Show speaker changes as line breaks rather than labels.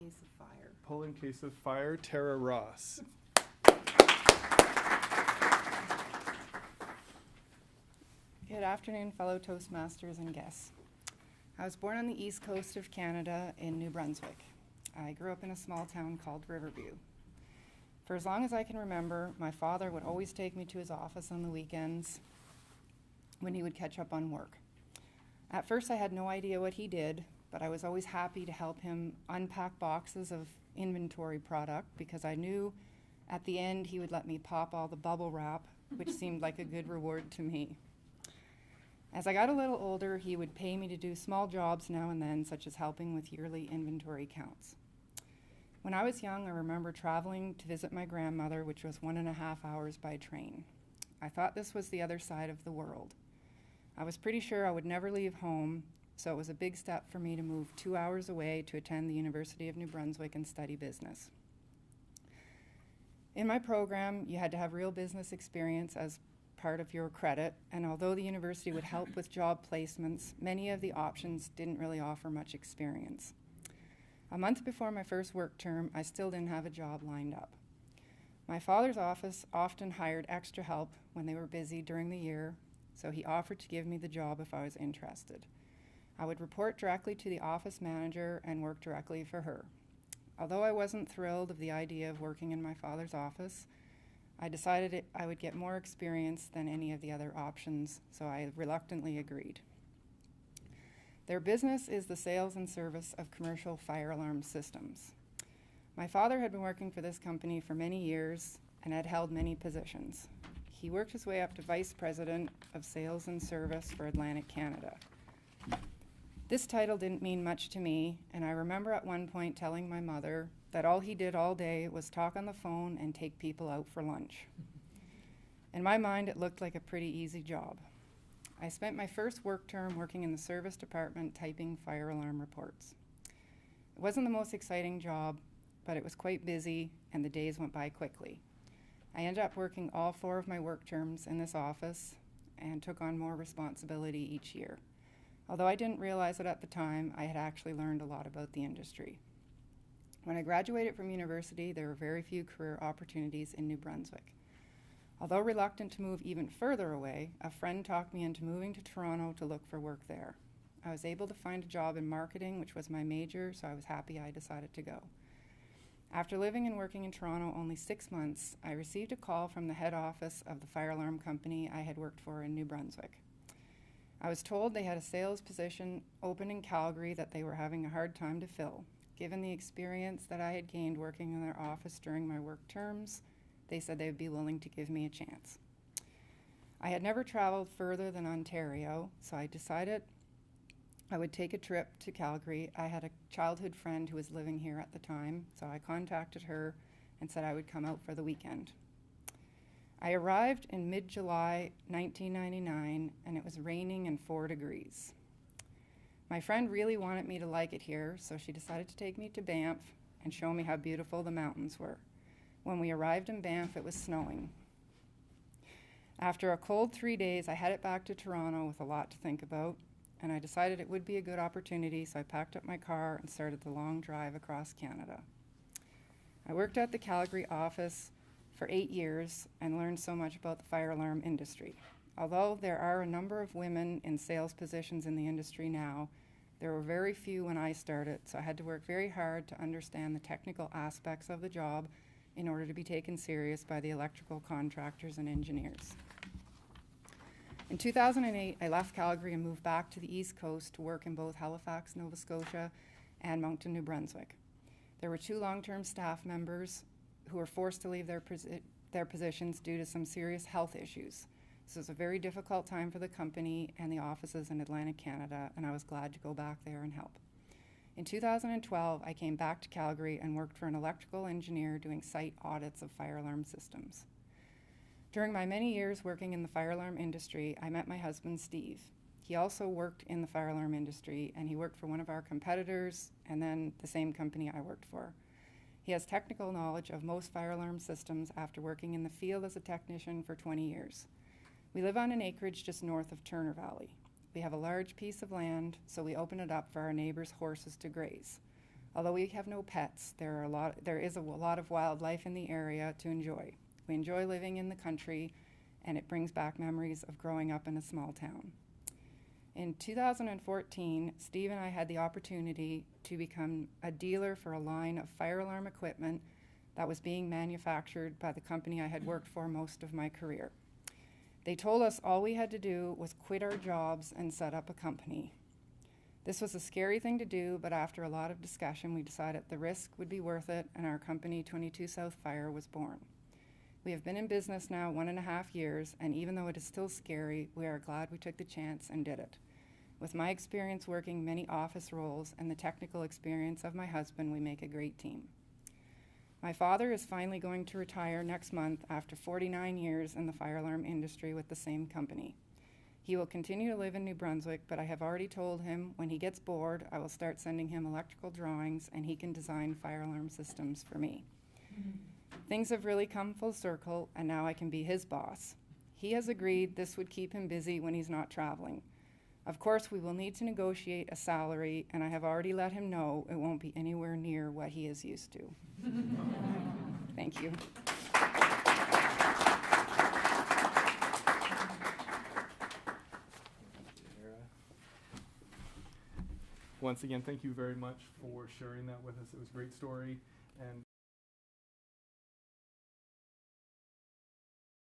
Case of fire.
Pull in case of fire, Tara Ross.
Good afternoon, fellow Toastmasters and guests. I was born on the east coast of Canada in New Brunswick. I grew up in a small town called Riverview. For as long as I can remember, my father would always take me to his office on the weekends when he would catch up on work. At first, I had no idea what he did, but I was always happy to help him unpack boxes of inventory product because I knew at the end he would let me pop all the bubble wrap, which seemed like a good reward to me. As I got a little older, he would pay me to do small jobs now and then, such as helping with yearly inventory counts. When I was young, I remember traveling to visit my grandmother, which was 1.5 hours by train. I thought this was the other side of the world. I was pretty sure I would never leave home, so it was a big step for me to move 2 hours away to attend the University of New Brunswick and study business. In my program, you had to have real business experience as part of your credit, and although the university would help with job placements, many of the options didn't really offer much experience. A month before my first work term, I still didn't have a job lined up. My father's office often hired extra help when they were busy during the year, so he offered to give me the job if I was interested. I would report directly to the office manager and work directly for her. Although I wasn't thrilled of the idea of working in my father's office, I decided I would get more experience than any of the other options, so I reluctantly agreed. Their business is the sales and service of commercial fire alarm systems. My father had been working for this company for many years and had held many positions. He worked his way up to Vice President of Sales and Service for Atlantic Canada. This title didn't mean much to me, and I remember at one point telling my mother that all he did all day was talk on the phone and take people out for lunch. In my mind, it looked like a pretty easy job. I spent my first work term working in the service department typing fire alarm reports. It wasn't the most exciting job, but it was quite busy and the days went by quickly. I ended up working all 4 of my work terms in this office and took on more responsibility each year. Although I didn't realize it at the time, I had actually learned a lot about the industry. When I graduated from university, there were very few career opportunities in New Brunswick. Although reluctant to move even further away, a friend talked me into moving to Toronto to look for work there. I was able to find a job in marketing, which was my major, so I was happy I decided to go. After living and working in Toronto only 6 months, I received a call from the head office of the fire alarm company I had worked for in New Brunswick. I was told they had a sales position open in Calgary that they were having a hard time to fill. Given the experience that I had gained working in their office during my work terms, they said they would be willing to give me a chance. I had never traveled further than Ontario, so I decided I would take a trip to Calgary. I had a childhood friend who was living here at the time, so I contacted her and said I would come out for the weekend. I arrived in mid-July 1999, and it was raining and 4 degrees. My friend really wanted me to like it here, so she decided to take me to Banff and show me how beautiful the mountains were. When we arrived in Banff, it was snowing. After a cold 3 days, I headed back to Toronto with a lot to think about, and I decided it would be a good opportunity, so I packed up my car and started the long drive across Canada. I worked at the Calgary office for 8 years and learned so much about the fire alarm industry. Although there are a number of women in sales positions in the industry now, there were very few when I started, so I had to work very hard to understand the technical aspects of the job in order to be taken serious by the electrical contractors and engineers. In 2008, I left Calgary and moved back to the East Coast to work in both Halifax, Nova Scotia, and Moncton, New Brunswick. There were 2 long-term staff members who were forced to leave their positions due to some serious health issues. This was a very difficult time for the company and the offices in Atlantic Canada, and I was glad to go back there and help. In 2012, I came back to Calgary and worked for an electrical engineer doing site audits of fire alarm systems. During my many years working in the fire alarm industry, I met my husband, Steve. He also worked in the fire alarm industry, and he worked for one of our competitors and then the same company I worked for. He has technical knowledge of most fire alarm systems after working in the field as a technician for 20 years. We live on an acreage just north of Turner Valley. We have a large piece of land, so we open it up for our neighbors' horses to graze. Although we have no pets, there is a lot of wildlife in the area to enjoy. We enjoy living in the country, and it brings back memories of growing up in a small town. In 2014, Steve and I had the opportunity to become a dealer for a line of fire alarm equipment that was being manufactured by the company I had worked for most of my career. They told us all we had to do was quit our jobs and set up a company. This was a scary thing to do, but after a lot of discussion, we decided the risk would be worth it, and our company, 22 South Fire, was born. We have been in business now 1.5 years, and even though it is still scary, we are glad we took the chance and did it. With my experience working many office roles and the technical experience of my husband, we make a great team. My father is finally going to retire next month after 49 years in the fire alarm industry with the same company. He will continue to live in New Brunswick, but I have already told him when he gets bored, I will start sending him electrical drawings and he can design fire alarm systems for me. Things have really come full circle, and now I can be his boss. He has agreed this would keep him busy when he's not traveling. Of course, we will need to negotiate a salary, and I have already let him know it won't be anywhere near what he is used to. Thank you.
Once again, thank you very much for sharing that with us. It was a great story, and